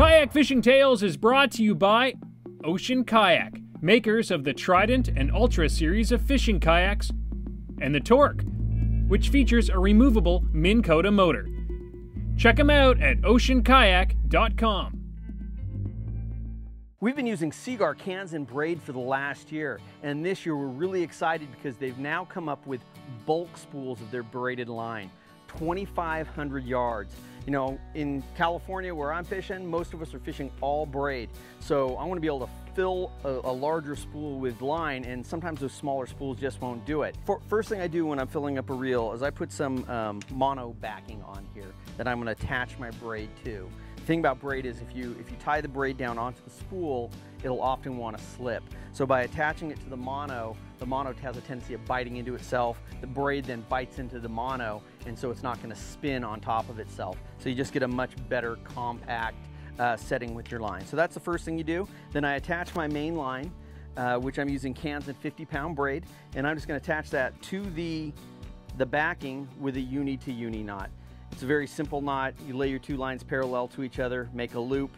Kayak Fishing Tales is brought to you by Ocean Kayak, makers of the Trident and Ultra series of fishing kayaks, and the Torque, which features a removable Minn Kota motor. Check them out at oceankayak.com. We've been using Seaguar Kanzen Braid for the last year, and this year we're really excited because they've now come up with bulk spools of their braided line, 2,500 yards. You know, in California where I'm fishing, most of us are fishing all braid. So I want to be able to fill a larger spool with line, and sometimes those smaller spools just won't do it. First thing I do when I'm filling up a reel is I put some mono backing on here that I'm going to attach my braid to. The thing about braid is if you tie the braid down onto the spool, it'll often want to slip. So by attaching it to the mono has a tendency of biting into itself. The braid then bites into the mono, and so it's not going to spin on top of itself. So you just get a much better compact setting with your line. So that's the first thing you do. Then I attach my main line, which I'm using Kanzen 50-pound braid, and I'm just going to attach that to the backing with a uni to uni knot. It's a very simple knot. You lay your two lines parallel to each other, make a loop.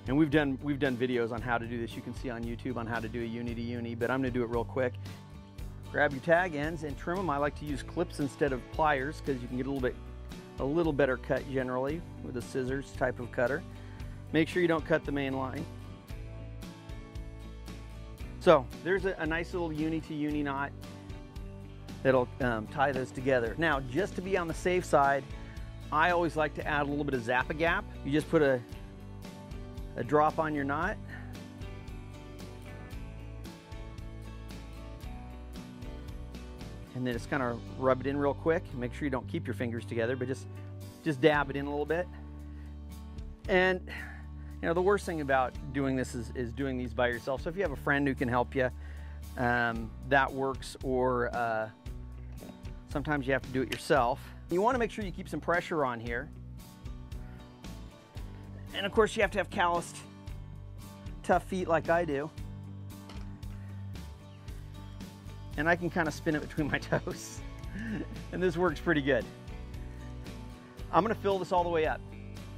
And we've done videos on how to do this. You can see on YouTube on how to do a uni to uni, but I'm going to do it real quick. Grab your tag ends and trim them. I like to use clips instead of pliers because you can get a little better cut generally with a scissors type of cutter. Make sure you don't cut the main line. So there's a nice little uni to uni knot that'll tie those together. Now, just to be on the safe side, I always like to add a little bit of Zappa Gap. You just put a drop on your knot. And then just kind of rub it in real quick. Make sure you don't keep your fingers together, but just dab it in a little bit. And you know, the worst thing about doing this is doing these by yourself. So if you have a friend who can help you, that works, or sometimes you have to do it yourself. You want to make sure you keep some pressure on here. And of course you have to have calloused, tough feet like I do. And I can kind of spin it between my toes. And this works pretty good. I'm going to fill this all the way up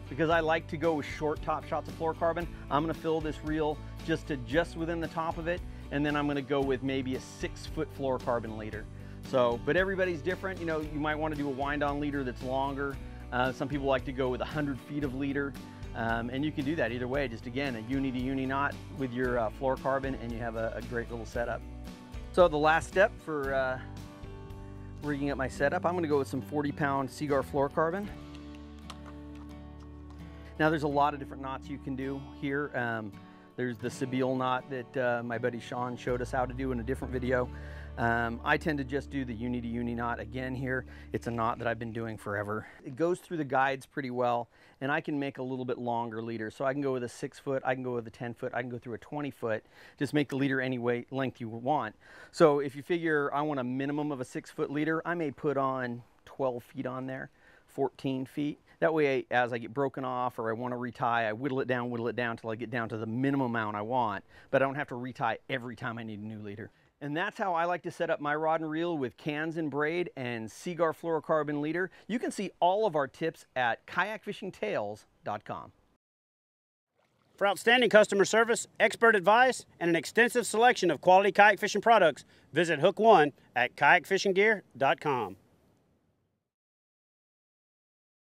because I like to go with short top shots of fluorocarbon. I'm going to fill this reel just within the top of it, and then I'm going to go with maybe a 6-foot fluorocarbon leader. So, but everybody's different. You know, you might want to do a wind-on leader that's longer. Some people like to go with 100 feet of leader. And you can do that either way. Just again, a uni to uni knot with your fluorocarbon, and you have a great little setup. So the last step for rigging up my setup, I'm going to go with some 40-pound Seaguar fluorocarbon. Now there's a lot of different knots you can do here. There's the Spool knot that my buddy Sean showed us how to do in a different video. I tend to just do the uni to uni knot again here. It's a knot that I've been doing forever. It goes through the guides pretty well, and I can make a little bit longer leader. So I can go with a 6-foot, I can go with a 10-foot, I can go through a 20-foot. Just make the leader any length you want. So if you figure I want a minimum of a 6-foot leader, I may put on 12 feet on there, 14 feet. That way, as I get broken off or I want to retie, I whittle it down till I get down to the minimum amount I want, but I don't have to retie every time I need a new leader. And that's how I like to set up my rod and reel with Kanzen Braid and Seaguar fluorocarbon leader. You can see all of our tips at KAYAKFishingTales.com. For outstanding customer service, expert advice, and an extensive selection of quality kayak fishing products, visit Hook One at KAYAKFishingGear.com.